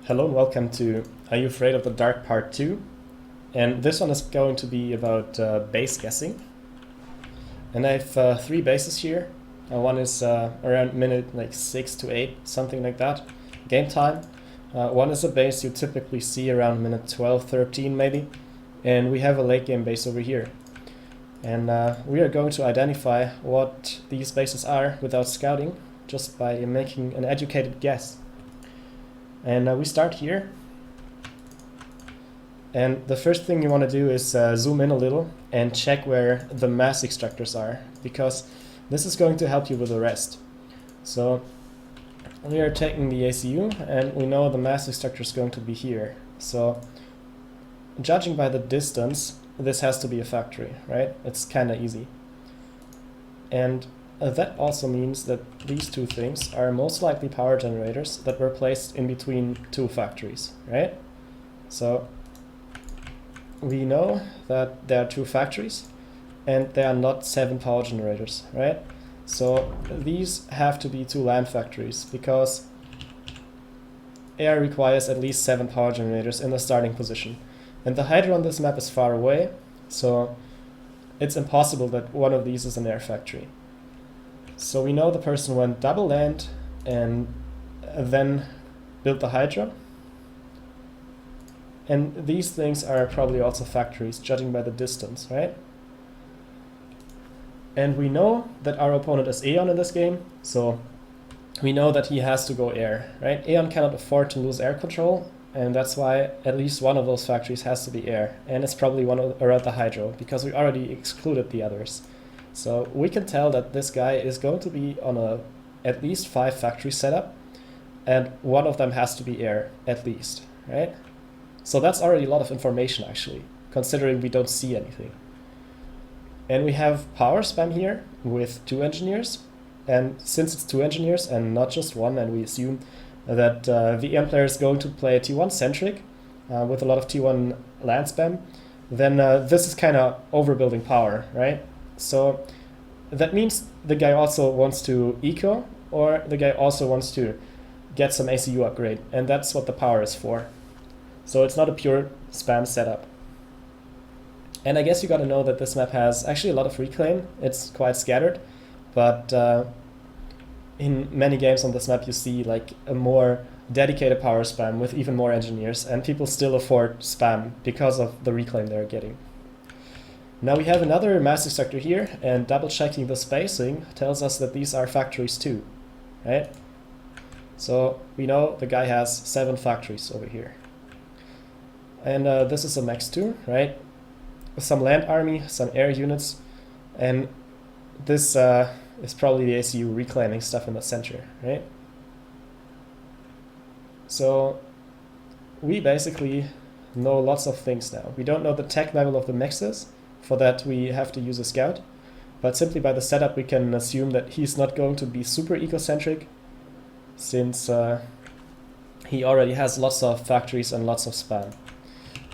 Hello and welcome to Are You Afraid of the Dark Part 2? And this one is going to be about base guessing. And I have three bases here. One is around minute like 6 to 8, something like that, game time. One is a base you typically see around minute 12, 13 maybe. And we have a late game base over here. And we are going to identify what these bases are without scouting, just by making an educated guess. And we start here. And the first thing you want to do is zoom in a little and check where the mass extractors are, because this is going to help you with the rest. So we are taking the ACU and we know the mass extractor is going to be here. So judging by the distance, this has to be a factory, right? It's kind of easy. And that also means that these two things are most likely power generators that were placed in between two factories, right? So we know that there are two factories and they are not 7 power generators, right? So these have to be 2 land factories because air requires at least 7 power generators in the starting position. And the hydro on this map is far away, so it's impossible that one of these is an air factory. So we know the person went double land and then built the hydro. And these things are probably also factories, judging by the distance, right? And we know that our opponent is Aeon in this game, so we know that he has to go air, right? Aeon cannot afford to lose air control, and that's why at least one of those factories has to be air. And it's probably one around the hydro, because we already excluded the others. So we can tell that this guy is going to be on a at least 5 factory setup, and one of them has to be air, at least, right? So that's already a lot of information actually, considering we don't see anything. And we have power spam here with 2 engineers, and since it's 2 engineers and not just one, and we assume that the EM player is going to play T1 centric with a lot of T1 land spam, then this is kind of overbuilding power, right? So that means the guy also wants to eco, or the guy also wants to get some ACU upgrade, and that's what the power is for. So it's not a pure spam setup. And I guess you gotta know that this map has actually a lot of reclaim. It's quite scattered, but in many games on this map you see like a more dedicated power spam with even more engineers, and people still afford spam because of the reclaim they're getting. Now we have another mass extractor here, and double checking the spacing tells us that these are factories too, right? So we know the guy has 7 factories over here. And this is a max 2, right? With some land army, some air units, and this is probably the ACU reclaiming stuff in the center, right? So we basically know lots of things now. We don't know the tech level of the mexes. For that we have to use a scout, but simply by the setup we can assume that he's not going to be super ecocentric, since he already has lots of factories and lots of spam.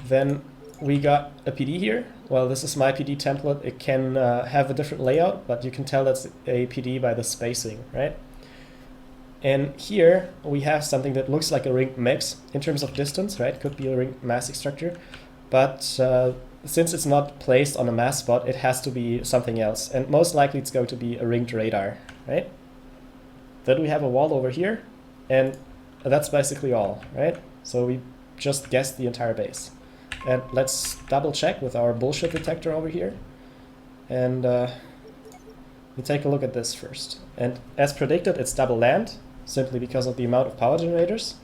Then we got a PD here. Well, this is my PD template. It can have a different layout, but you can tell that's a PD by the spacing, right? And here we have something that looks like a ringed mix in terms of distance, right? Could be a ringed mass extractor, but since it's not placed on a mass spot, it has to be something else. And most likely it's going to be a ringed radar, right? Then we have a wall over here, and that's basically all, right? So we just guessed the entire base. And let's double check with our bullshit detector over here. And we take a look at this first. And as predicted, it's double land, simply because of the amount of power generators.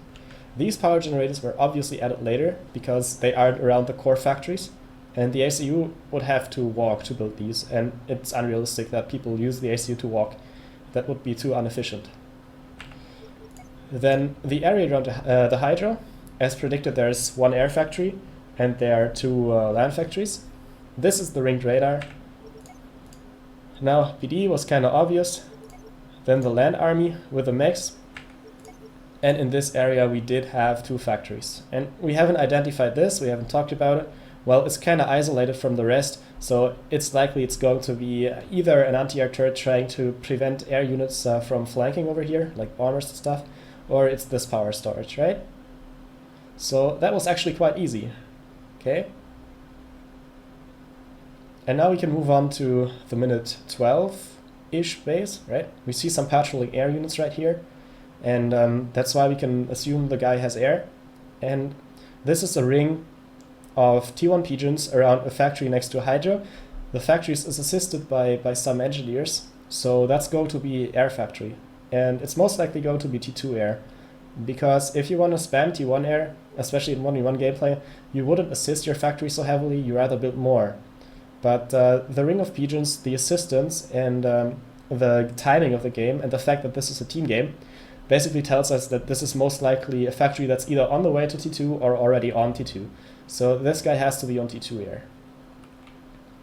These power generators were obviously added later because they aren't around the core factories. And the ACU would have to walk to build these, and it's unrealistic that people use the ACU to walk. That would be too inefficient. Then the area around the hydro, as predicted, there's 1 air factory, and there are 2 land factories. This is the ringed radar. Now PD was kind of obvious. Then the land army with a mix. And in this area we did have 2 factories. And we haven't identified this, we haven't talked about it. Well, it's kind of isolated from the rest, so it's likely it's going to be either an anti-air turret trying to prevent air units from flanking over here, like bombers and stuff, or it's this power storage, right? So that was actually quite easy. Okay. And now we can move on to the minute 12-ish base, right? We see some patrolling air units right here. And that's why we can assume the guy has air. And this is a ring of T1 pigeons around a factory next to a hydro. The factory is assisted by some engineers. So that's going to be air factory. And it's most likely going to be T2 air. Because if you want to spam T1 air, especially in 1v1 gameplay, you wouldn't assist your factory so heavily, you rather build more. But the ring of pigeons, the assistance, and the timing of the game, and the fact that this is a team game, basically tells us that this is most likely a factory that's either on the way to T2 or already on T2. So this guy has to be on T2 air.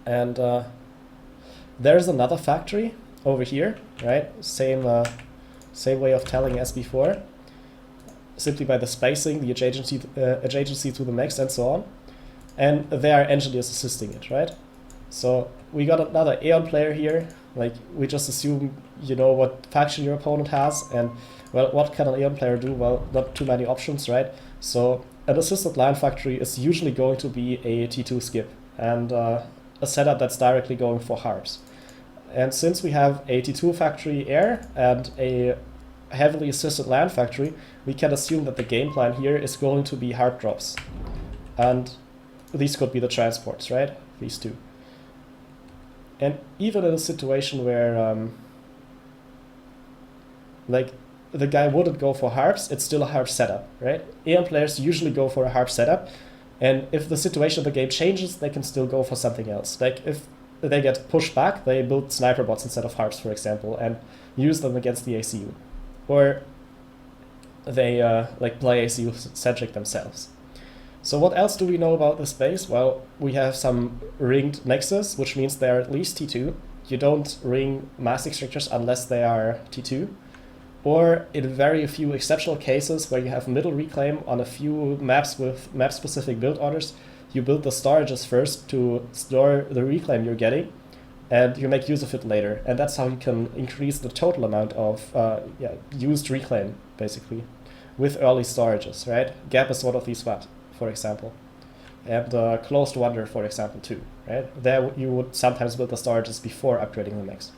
And there's another factory over here, right? Same way of telling as before, simply by the spacing, the adjacency to the next, and so on. And there are engineers assisting it, right? So we got another Aeon player here. Like, we just assume you know what faction your opponent has, and well, what can an Aeon player do? Well, not too many options, right? So an assisted line factory is usually going to be a T2 skip, and a setup that's directly going for harps. And since we have a T2 factory air and a heavily assisted land factory, we can assume that the game plan here is going to be harp drops. And these could be the transports, right? These two. And even in a situation where like the guy wouldn't go for harps, it's still a harp setup, right? Aeon players usually go for a harp setup, and if the situation of the game changes, they can still go for something else. Like if they get pushed back, they build sniper bots instead of harps, for example, and use them against the ACU. Or they like play ACU-centric themselves. So what else do we know about this base? Well, we have some ringed nexus, which means they are at least T2. You don't ring mass extractors unless they are T2. Or in very few exceptional cases where you have middle reclaim on a few maps with map-specific build orders, you build the storages first to store the reclaim you're getting, and you make use of it later. And that's how you can increase the total amount of used reclaim, basically, with early storages, right? Gap is one of these maps, for example. And Closed Wonder, for example, too, right? There you would sometimes build the storages before upgrading the mechs.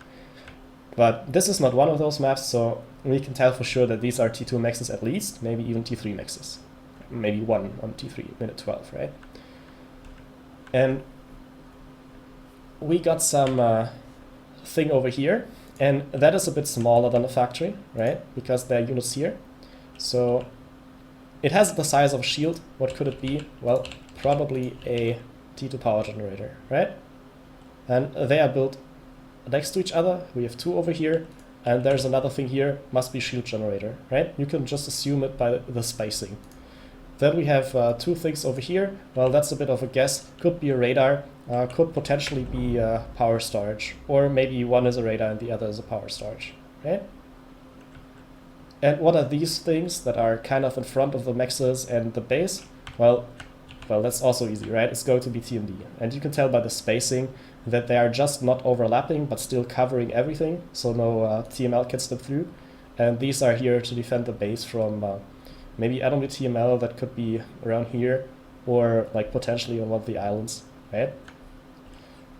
But this is not one of those maps, so we can tell for sure that these are T2 mexes at least, maybe even T3 mexes. Maybe one on T3, minute 12, right? And we got some thing over here, and that is a bit smaller than a factory, right? Because there are units here. So it has the size of a shield. What could it be? Well, probably a T2 power generator, right? And they are built next to each other. We have two over here, and there's another thing here, must be shield generator, right? You can just assume it by the spacing. Then we have two things over here. Well, that's a bit of a guess. Could be a radar, could potentially be power storage, or maybe one is a radar and the other is a power storage, right? And what are these things that are kind of in front of the mexes and the base? Well, that's also easy, right? It's going to be TMD. And you can tell by the spacing that they are just not overlapping, but still covering everything, so no TML can slip through. And these are here to defend the base from maybe enemy TML that could be around here, or like potentially on one of the islands, right?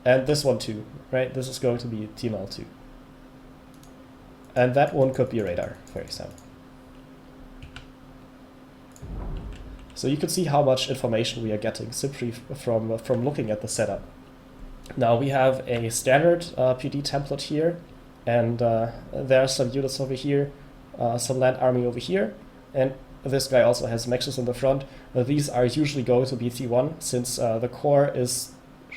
And this one too, right? This is going to be TML too. And that one could be a radar, for example. So you can see how much information we are getting simply from looking at the setup. Now we have a standard PD template here, and there are some units over here, some land army over here, and this guy also has mexes in the front. These are usually going to be T1, since the core is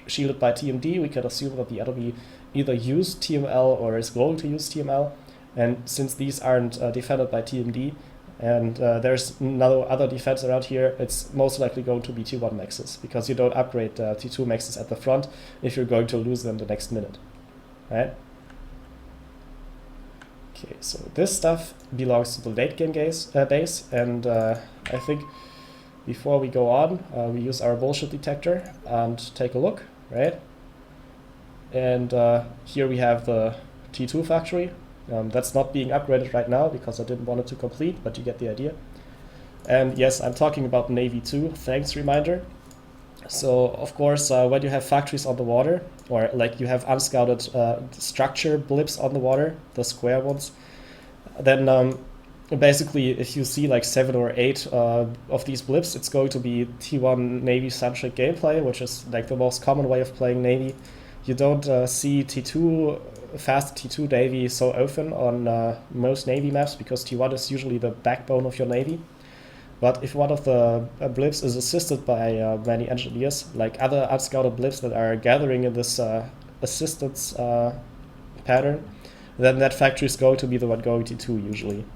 shielded by TMD. We can assume that the enemy either used TML or is going to use TML. And since these aren't defended by TMD, and there's no other defense around here, it's most likely going to be T1 mexes, because you don't upgrade T2 mexes at the front if you're going to lose them the next minute, right? Okay, so this stuff belongs to the late game base, and I think before we go on, we use our bullshit detector and take a look, right? And here we have the T2 factory. That's not being upgraded right now because I didn't want it to complete, but you get the idea. And yes, I'm talking about Navy too, thanks reminder. So of course, when you have factories on the water, or like you have unscouted structure blips on the water, the square ones, then basically if you see like 7 or 8 of these blips, it's going to be T1 Navy-centric gameplay, which is like the most common way of playing Navy. You don't see T2, fast T2 Navy so often on most Navy maps, because T1 is usually the backbone of your Navy. But if one of the blips is assisted by many engineers, like other unscouted blips that are gathering in this assistance pattern, then that factory is going to be the one going T2 usually.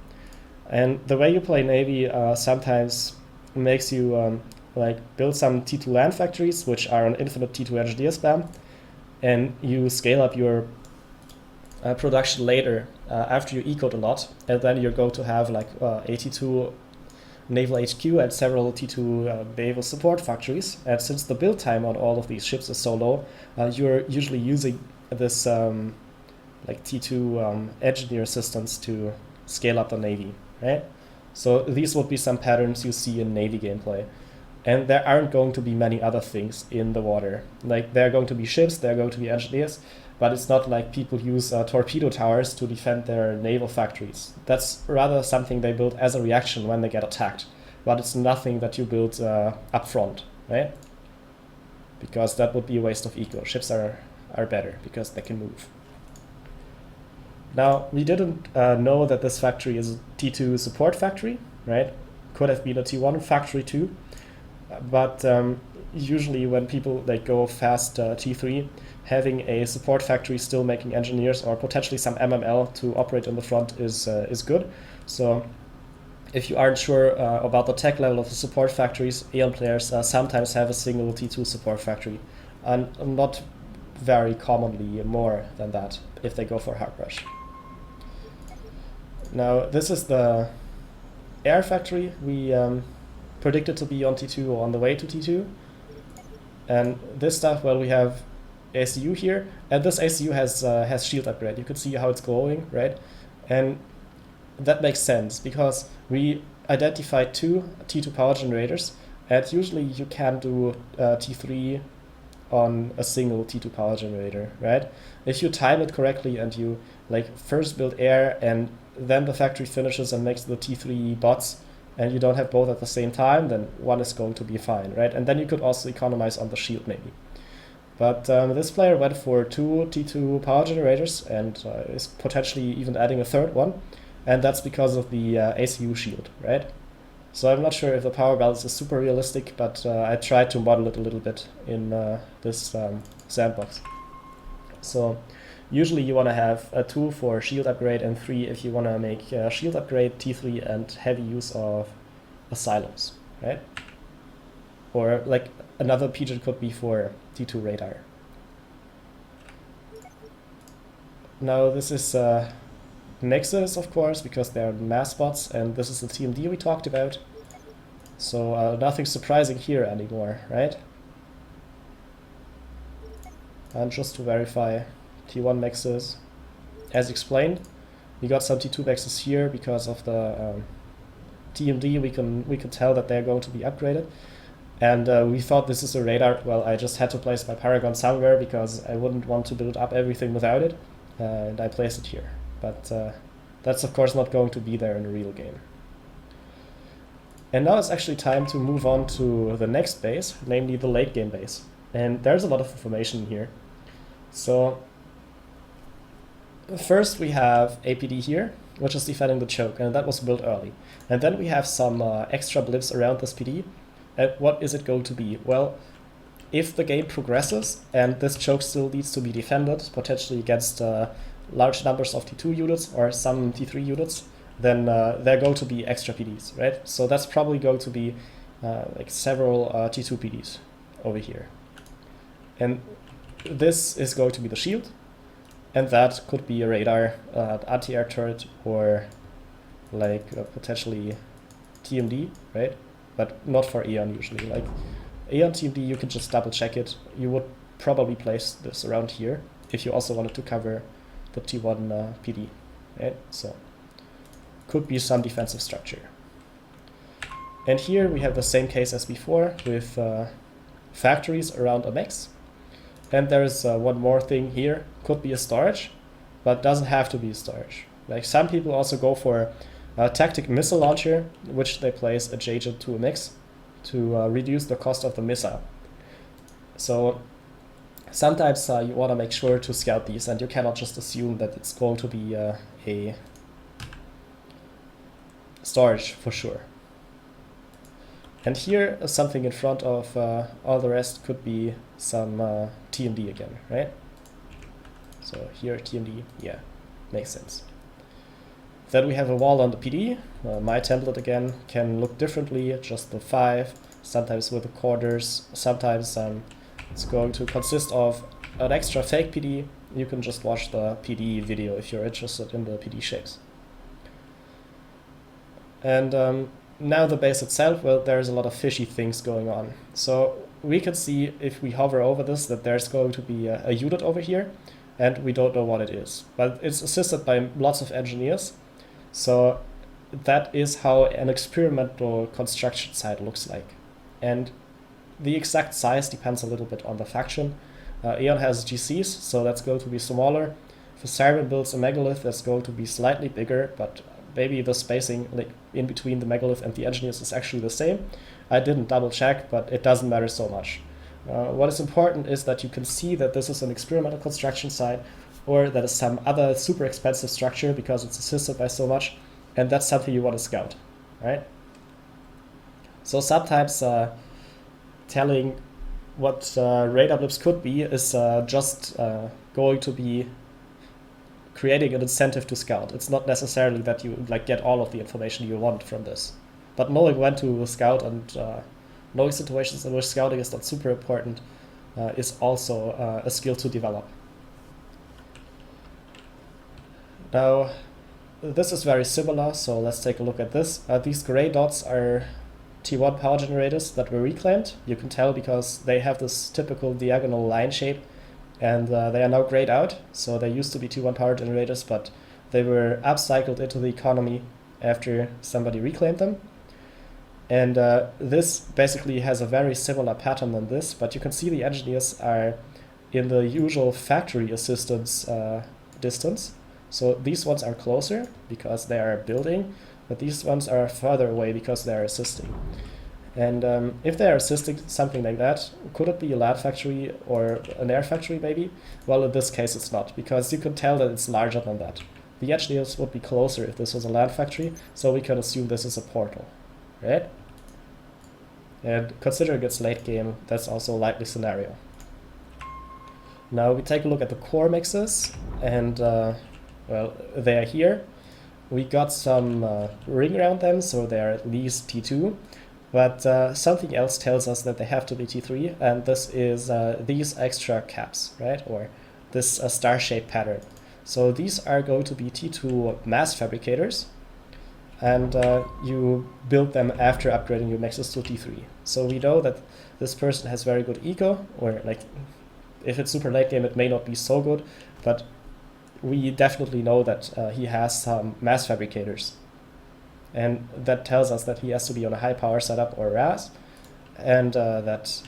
And the way you play Navy sometimes makes you like build some T2 land factories, which are an infinite T2 engineer spam, and you scale up your production later after you ecoed a lot, and then you're going to have like a T2 Naval HQ and several T2 naval support factories. And since the build time on all of these ships is so low, you're usually using this like T2 engineer assistance to scale up the Navy, right? So these would be some patterns you see in Navy gameplay. And there aren't going to be many other things in the water. Like there are going to be ships, there are going to be engineers, but it's not like people use torpedo towers to defend their naval factories. That's rather something they build as a reaction when they get attacked. But it's nothing that you build up front, right? Because that would be a waste of eco. Ships are better because they can move. Now, we didn't know that this factory is a T2 support factory, right? Could have been a T1 factory too. But usually when people like go fast T3, having a support factory still making engineers or potentially some MML to operate in the front is good. So if you aren't sure about the tech level of the support factories, Aeon players sometimes have a single T2 support factory, and not very commonly more than that if they go for hard rush. Now this is the air factory we predicted to be on T2 or on the way to T2. And this stuff, well, we have ACU here, and this ACU has shield upgrade. You could see how it's glowing, right? And that makes sense because we identified 2 T2 power generators, and usually you can do T3 on a single T2 power generator, right? If you time it correctly and you like first build air and then the factory finishes and makes the T3 bots, and you don't have both at the same time, then one is going to be fine, right? And then you could also economize on the shield maybe. But this player went for 2 T2 power generators and is potentially even adding a third one, and that's because of the ACU shield, right? So I'm not sure if the power balance is super realistic, but I tried to model it a little bit in this sandbox. So usually you want to have a 2 for shield upgrade and 3 if you want to make shield upgrade, T3, and heavy use of asylums, right? Or like another PG could be for T2 radar. Now this is Nexus, of course, because they're mass bots, and this is the TMD we talked about. So nothing surprising here anymore, right? And just to verify, T1 Nexus, as explained, we got some T2 Nexus here because of the TMD. We can tell that they're going to be upgraded, and we thought this is a radar. Well, I just had to place my Paragon somewhere because I wouldn't want to build up everything without it, and I placed it here. But that's of course not going to be there in a real game. And now it's actually time to move on to the next base, namely the late game base. And there's a lot of information here. So first we have APD here, which is defending the choke, and that was built early. And then we have some extra blips around this PD. And what is it going to be? Well, if the game progresses and this choke still needs to be defended, potentially against large numbers of T2 units or some T3 units, then there are going to be extra PDs, right? So that's probably going to be like several T2 PDs over here. And this is going to be the shield, and that could be a radar, anti-air turret, or like potentially TMD, right? But not for Aeon usually. Like Aeon TMD, you can just double check it. You would probably place this around here if you also wanted to cover the T1 PD, right? So could be some defensive structure. And here we have the same case as before with factories around a mix. And there's one more thing here, could be a storage, but doesn't have to be a storage. Like some people also go for a tactic missile launcher, which they place adjacent to a mix to reduce the cost of the missile. So sometimes you want to make sure to scout these, and you cannot just assume that it's going to be a storage for sure. And here something in front of all the rest could be some TMD again, right? So here TMD, yeah, makes sense. Then we have a wall on the PD. My template again can look differently, just the 5, sometimes with the quarters, sometimes it's going to consist of an extra fake PD. You can just watch the PD video if you're interested in the PD shapes. And now the base itself, well, there's a lot of fishy things going on. So we can see if we hover over this that there's going to be a unit over here, and we don't know what it is. But it's assisted by lots of engineers. So that is how an experimental construction site looks like. And the exact size depends a little bit on the faction. Aeon has GCs, so that's going to be smaller. If Cybern builds a megalith, that's going to be slightly bigger, but maybe the spacing like in between the megalith and the engineers is actually the same. I didn't double check, but it doesn't matter so much. What is important is that you can see that this is an experimental construction site, or that is some other super expensive structure because it's assisted by so much, and that's something you want to scout, right? So sometimes telling what radar blips could be is just going to be creating an incentive to scout. It's not necessarily that you like get all of the information you want from this, but knowing when to scout and knowing situations in which scouting is not super important is also a skill to develop. Now, this is very similar, so let's take a look at this. These gray dots are T1 power generators that were reclaimed. You can tell because they have this typical diagonal line shape, and they are now grayed out. So they used to be T1 power generators, but they were upcycled into the economy after somebody reclaimed them. And this basically has a very similar pattern than this, but you can see the engineers are in the usual factory assistance distance. So these ones are closer because they are building, but these ones are further away because they are assisting. And if they are assisting something like that, could it be a land factory or an air factory maybe? Well, in this case it's not, because you can tell that it's larger than that. The engineers would be closer if this was a land factory, so we can assume this is a portal, right? And considering it's late game, that's also a likely scenario. Now we take a look at the core mixes, and well, they are here. We got some ring around them, so they are at least T2. But something else tells us that they have to be T3, and this is these extra caps, right? Or this star-shaped pattern. So these are going to be T2 mass fabricators, and you build them after upgrading your mixes to T3. So we know that this person has very good eco, or like if it's super late game, it may not be so good, but we definitely know that he has some mass fabricators. And that tells us that he has to be on a high power setup or RAS, and that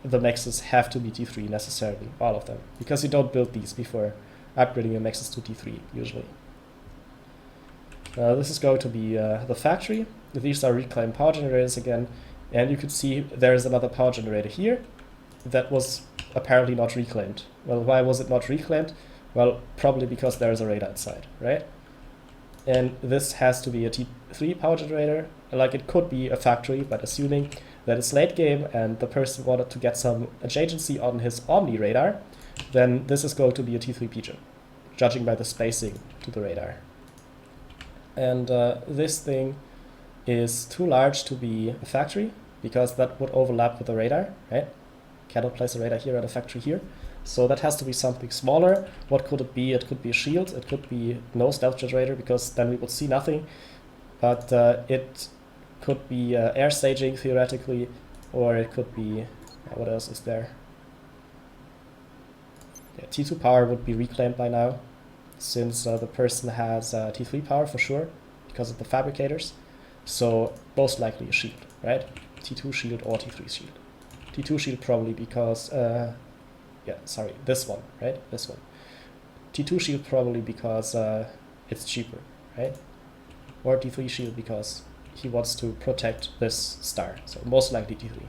the mixes have to be T3 necessarily, all of them, because you don't build these before upgrading your mixes to T3 usually. This is going to be the factory. These are reclaimed power generators again, and you can see there is another power generator here that was apparently not reclaimed. Well, why was it not reclaimed? Well, probably because there is a radar inside, right? And this has to be a T3 power generator. Like it could be a factory, but assuming that it's late game and the person wanted to get some adjacency on his Omni radar, then this is going to be a T3 pigeon, judging by the spacing to the radar. And this thing is too large to be a factory because that would overlap with the radar, right? Cannot place a radar here and a factory here. So that has to be something smaller. What could it be? It could be a shield. It could be no stealth generator because then we would see nothing. But it could be air staging theoretically, or it could be, what else is there? Yeah, T2 power would be reclaimed by now, since the person has T3 power for sure, because of the fabricators. So most likely a shield, right? T2 shield or T3 shield. T2 shield probably because, this one, right? This one. T2 shield probably because it's cheaper, right? Or T3 shield because he wants to protect this star. So most likely T3.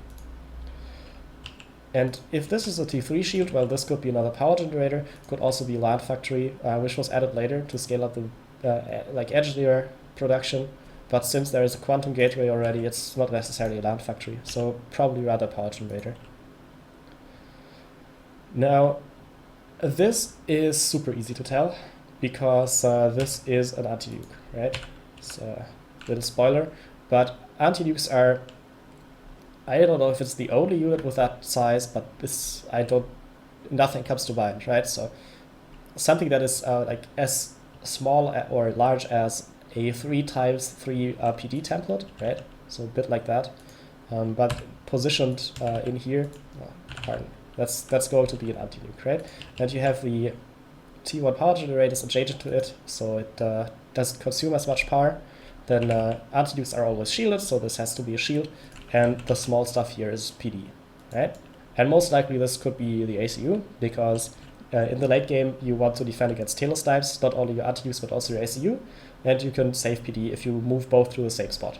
And if this is a T3 shield, well, this could be another power generator, could also be a land factory, which was added later to scale up the engineer production. But since there is a quantum gateway already, it's not necessarily a land factory, so probably rather power generator. Now, this is super easy to tell, because this is an anti-nuke, right? It's a little spoiler, but anti-nukes are, I don't know if it's the only unit with that size, but this, nothing comes to mind, right? So something that is like as small or large as a 3x3 PD template, right? So a bit like that, but positioned in here, that's going to be an anti-nuke, right? And you have the T1 power generators adjacent to it, so it doesn't consume as much power. Then anti-nukes are always shielded, so this has to be a shield, and the small stuff here is PD, right? And most likely this could be the ACU, because in the late game you want to defend against telesnipes, not only your anti-nukes but also your ACU, and you can save PD if you move both to the same spot,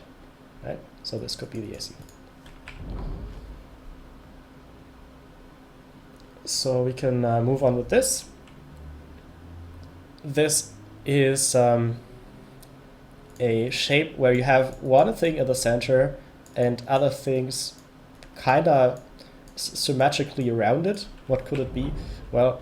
right? So this could be the ACU. So we can move on with this. This is a shape where you have one thing in the center and other things kind of symmetrically around it. What could it be? Well,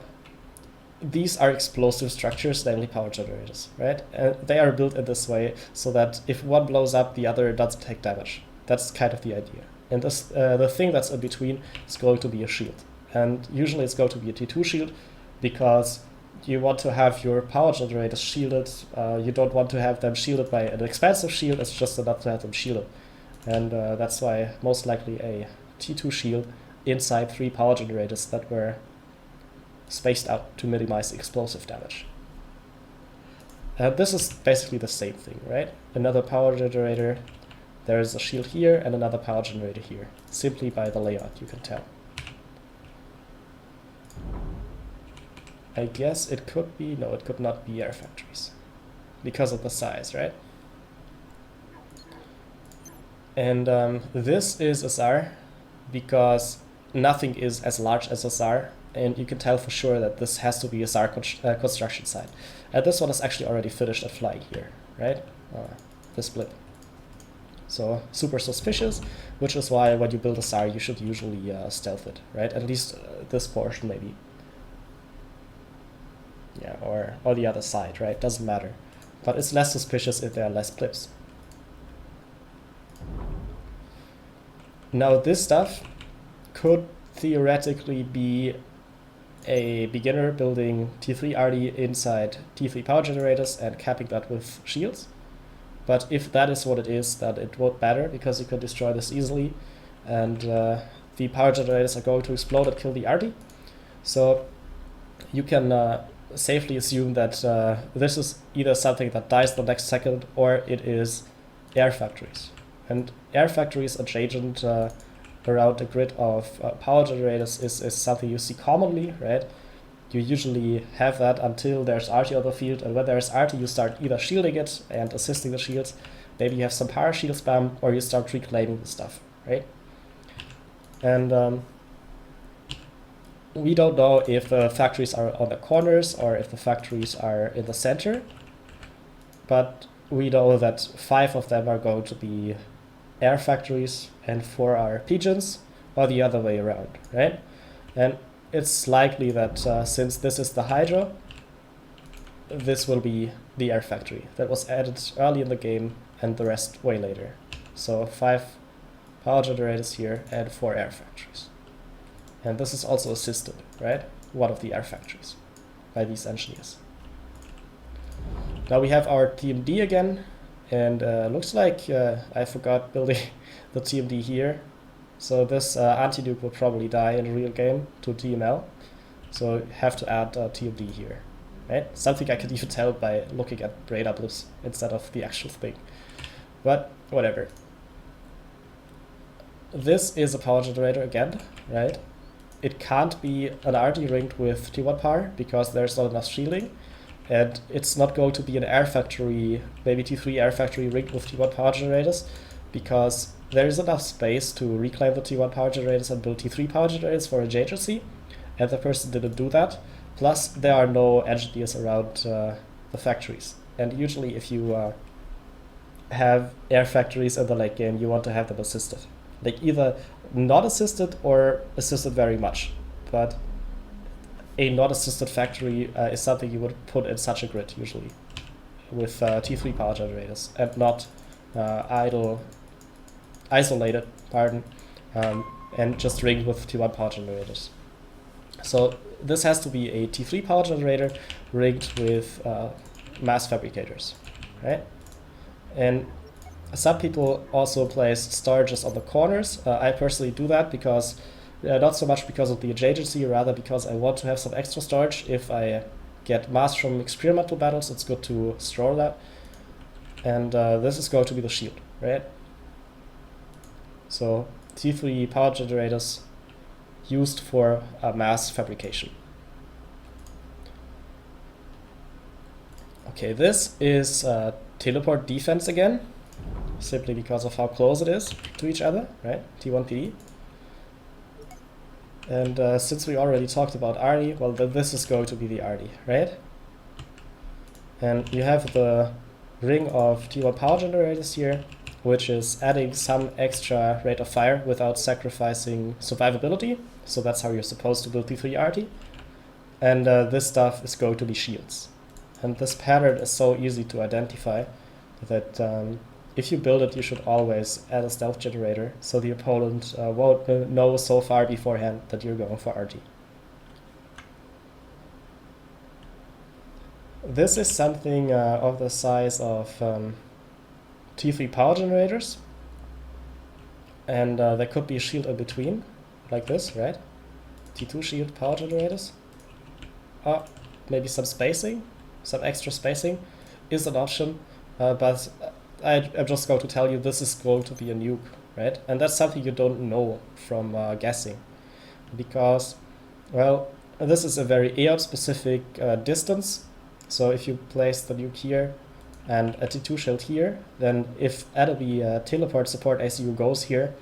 these are explosive structures, namely power generators, right? And they are built in this way so that if one blows up, the other doesn't take damage. That's kind of the idea. And this, the thing that's in between is going to be a shield. And usually it's going to be a T2 shield because you want to have your power generators shielded. You don't want to have them shielded by an expensive shield. It's just enough to have them shielded. And that's why most likely a T2 shield inside 3 power generators that were spaced out to minimize explosive damage. This is basically the same thing, right? Another power generator, there is a shield here and another power generator here. Simply by the layout you can tell. I guess it could be, no, it could not be air factories because of the size, right? And this is a SAR because nothing is as large as a SAR, and you can tell for sure that this has to be a SAR construction site. And this one is actually already finished at flying here, right? This blip. So super suspicious, which is why when you build a SAR, you should usually stealth it, right? At least this portion maybe. Yeah, or the other side, right? Doesn't matter. But it's less suspicious if there are less blips. Now this stuff could theoretically be a beginner building T3 RD inside T3 power generators and capping that with shields. But if that is what it is, then it won't matter because you can destroy this easily, and the power generators are going to explode and kill the RD. So you can safely assume that this is either something that dies the next second or it is air factories. And air factories adjacent around a grid of power generators is something you see commonly, right? You usually have that until there's RT on the field, and when there's RT you start either shielding it and assisting the shields, maybe you have some power shield spam, or you start reclaiming the stuff, right? And we don't know if the factories are on the corners or if the factories are in the center, but we know that 5 of them are going to be air factories and 4 are pigeons, or the other way around, right? And it's likely that since this is the Hydra, this will be the air factory that was added early in the game and the rest way later. So 5 power generators here and 4 air factories. And this is also assisted, right? One of the air factories by these engineers. Now we have our TMD again, and looks like I forgot building the TMD here. So this anti-nuke will probably die in a real game to TML. So have to add TMD here, right? Something I could even tell by looking at radar blips instead of the actual thing. but whatever. This is a power generator again, right? It can't be an RD ringed with T1 power because there's not enough shielding, and it's not going to be an air factory, maybe T3 air factory rigged with T1 power generators, because there is enough space to reclaim the T1 power generators and build T3 power generators for adjacency, and the person didn't do that. Plus, there are no engineers around the factories, and usually if you have air factories in the late game, you want to have them assisted. Like either not assisted or assisted very much, but a not assisted factory is something you would put in such a grid usually with T3 power generators and not isolated, and just ringed with T1 power generators. So this has to be a T3 power generator rigged with mass fabricators, right? And some people also place storages on the corners. I personally do that because, not so much because of the adjacency, rather because I want to have some extra storage. If I get mass from experimental battles, it's good to store that. And this is going to be the shield, right? So T3 power generators used for mass fabrication. Okay, this is teleport defense again, simply because of how close it is to each other, right? T1 PD. And since we already talked about RD, well, this is going to be the RD, right? And you have the ring of T1 power generators here, which is adding some extra rate of fire without sacrificing survivability. So that's how you're supposed to build T3 RD. And this stuff is going to be shields. And this pattern is so easy to identify that if you build it, you should always add a stealth generator so the opponent won't know so far beforehand that you're going for RD. This is something of the size of T3 power generators, and there could be a shield in between, like this, right? T2 shield power generators. Maybe some spacing, some extra spacing is an option, but I'm just going to tell you this is going to be a nuke, right? And that's something you don't know from guessing, because, well, this is a very Aeon-specific distance. So if you place the nuke here and a T2 shield here, then if enemy teleport support ACU goes here,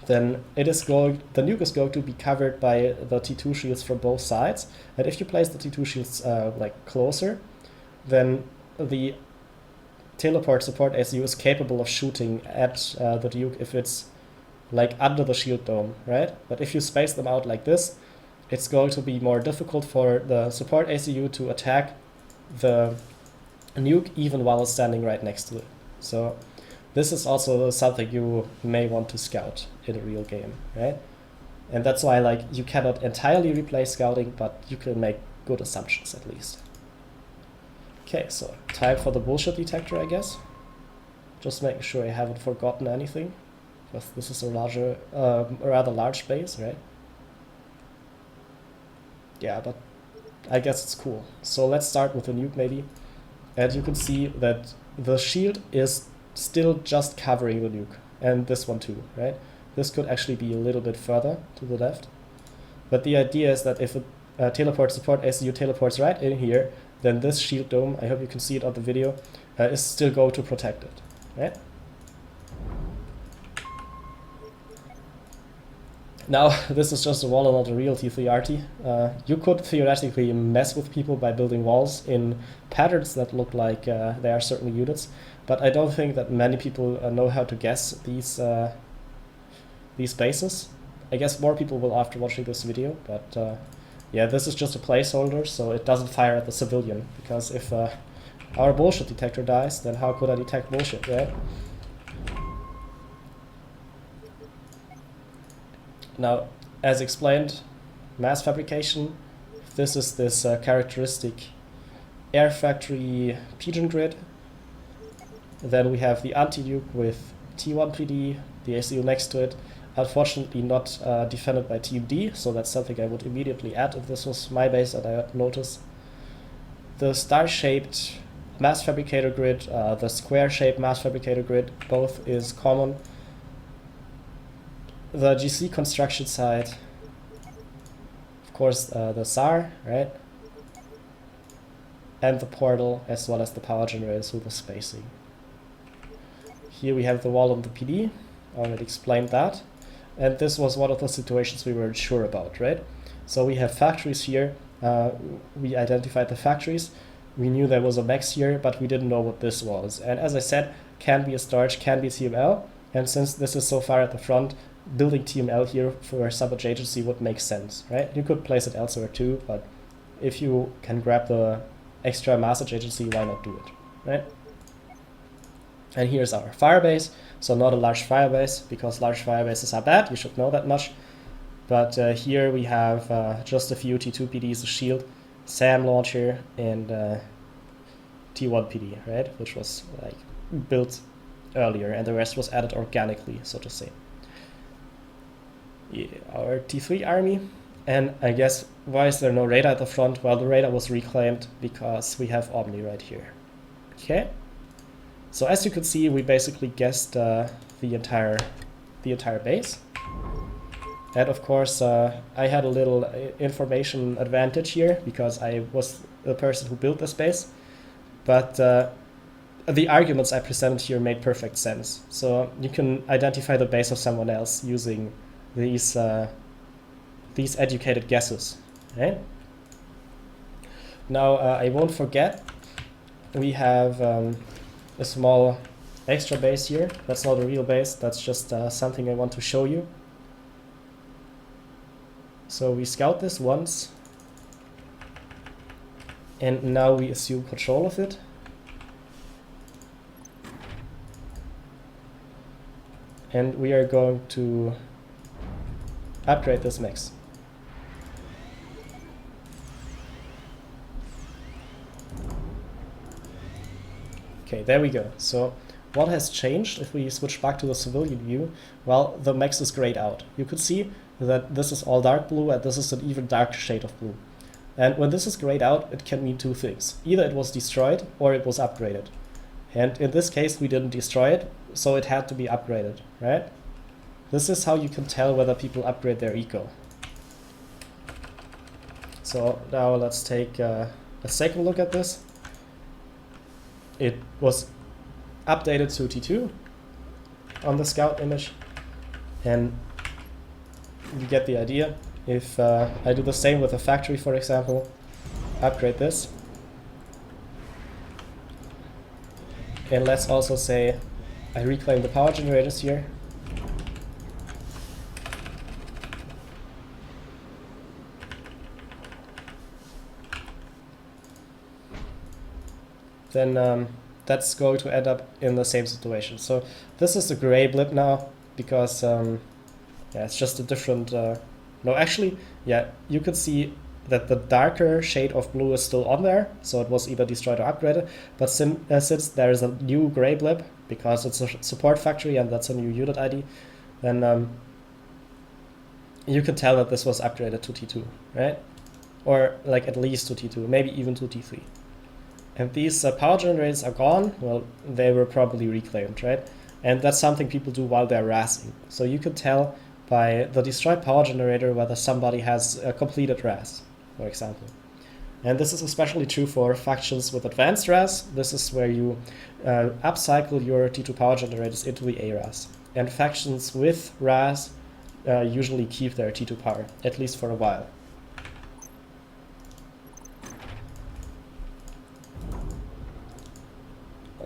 then the nuke is going to be covered by the T2 shields from both sides. And if you place the T2 shields like closer, then the teleport support ACU is capable of shooting at the nuke if it's like under the shield dome, right? But if you space them out like this, it's going to be more difficult for the support ACU to attack the nuke even while it's standing right next to it. So this is also something you may want to scout in a real game, right? And that's why, like, you cannot entirely replace scouting, but you can make good assumptions at least. Okay, so time for the bullshit detector, I guess. Just making sure I haven't forgotten anything, because this is a rather large base, right? Yeah, but I guess it's cool. So let's start with the nuke maybe. And you can see that the shield is still just covering the nuke, and this one too, right? This could actually be a little bit further to the left. But the idea is that if a teleport support ACU teleports right in here, then this shield dome, I hope you can see it on the video, is still going to protect it, right? Now, this is just a wall and not a real T3 RT. You could theoretically mess with people by building walls in patterns that look like they are certain units, but I don't think that many people know how to guess these bases. I guess more people will after watching this video, but yeah, this is just a placeholder, so it doesn't fire at the civilian, because if our bullshit detector dies, then how could I detect bullshit, right? Now, as explained, mass fabrication, this is this characteristic air factory pigeon grid. Then we have the anti-nuke with T1 PD, the ACU next to it. Unfortunately not defended by Team D, so that's something I would immediately add if this was my base and I had noticed. The star-shaped mass fabricator grid, the square shape mass fabricator grid, both is common. The GC construction side, of course, the SAR, right? And the portal, as well as the power generators with the spacing. Here we have the wall on the PD, already explained that. And this was one of the situations we weren't sure about, right? So we have factories here, we identified the factories, we knew there was a max here, but we didn't know what this was. And as I said, can be a storage, can be TML, and since this is so far at the front, building TML here for sub-adjacency would make sense, right? You could place it elsewhere too, but if you can grab the extra mass adjacency, why not do it, right? And here's our firebase. So not a large firebase, because large firebases are bad, you should know that much. But here we have just a few T2 PDs, a shield, SAM launcher, and T1 PD, right? Which was like built earlier, and the rest was added organically, so to say. Yeah, our T3 army. And I guess, why is there no radar at the front? Well, the radar was reclaimed because we have Omni right here. Okay. So as you could see, we basically guessed the entire base. And of course, I had a little information advantage here because I was the person who built this base. But the arguments I presented here made perfect sense. So you can identify the base of someone else using these educated guesses. Right? Now, I won't forget, we have a small extra base here. That's not a real base, that's just something I want to show you. So we scout this once, and now we assume control of it. And we are going to upgrade this mix. Okay, there we go. So what has changed if we switch back to the civilian view? Well, the max is grayed out. You could see that this is all dark blue and this is an even darker shade of blue. And when this is grayed out, it can mean two things. Either it was destroyed or it was upgraded. And in this case, we didn't destroy it, so it had to be upgraded, right? This is how you can tell whether people upgrade their eco. So now let's take a second look at this. It was updated to T2 on the scout image, and you get the idea. If I do the same with a factory, for example, upgrade this, and let's also say I reclaim the power generators here. Then that's going to end up in the same situation. So this is a gray blip now because yeah, it's just a different. No, actually, yeah, you could see that the darker shade of blue is still on there, so it was either destroyed or upgraded. But since there is a new gray blip because it's a support factory and that's a new unit ID, then you can tell that this was upgraded to T2, right? Or like at least to T2, maybe even to T3. And these power generators are gone. Well, they were probably reclaimed, right? And that's something people do while they're RASing. So you could tell by the destroyed power generator whether somebody has a completed RAS, for example. And this is especially true for factions with advanced RAS. This is where you upcycle your T2 power generators into the ARAS. And factions with RAS usually keep their T2 power, at least for a while.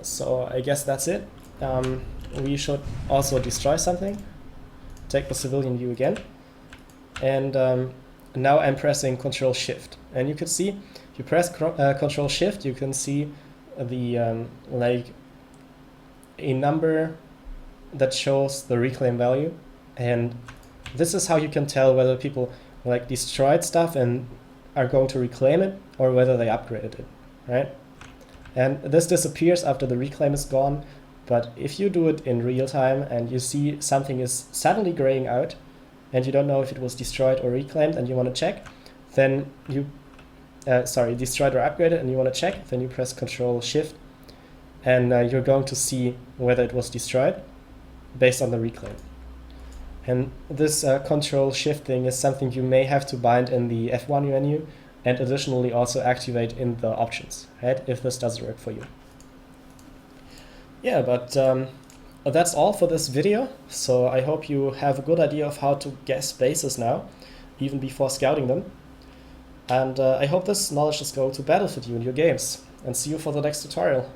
So I guess that's it. We should also destroy something. Take the civilian view again. And now I'm pressing Control Shift. And you can see, if you press Control Shift, you can see the like a number that shows the reclaim value. And this is how you can tell whether people like destroyed stuff and are going to reclaim it or whether they upgraded it, right? And this disappears after the reclaim is gone, but if you do it in real time and you see something is suddenly graying out and you don't know if it was destroyed or reclaimed and you want to check, then you, destroyed or upgraded and you want to check, then you press Control Shift and you're going to see whether it was destroyed based on the reclaim. And this control shift thing is something you may have to bind in the F1 menu and additionally also activate in the options, right, if this doesn't work for you. Yeah, but that's all for this video. So I hope you have a good idea of how to guess bases now, even before scouting them. And I hope this knowledge is going to benefit you in your games. And see you for the next tutorial.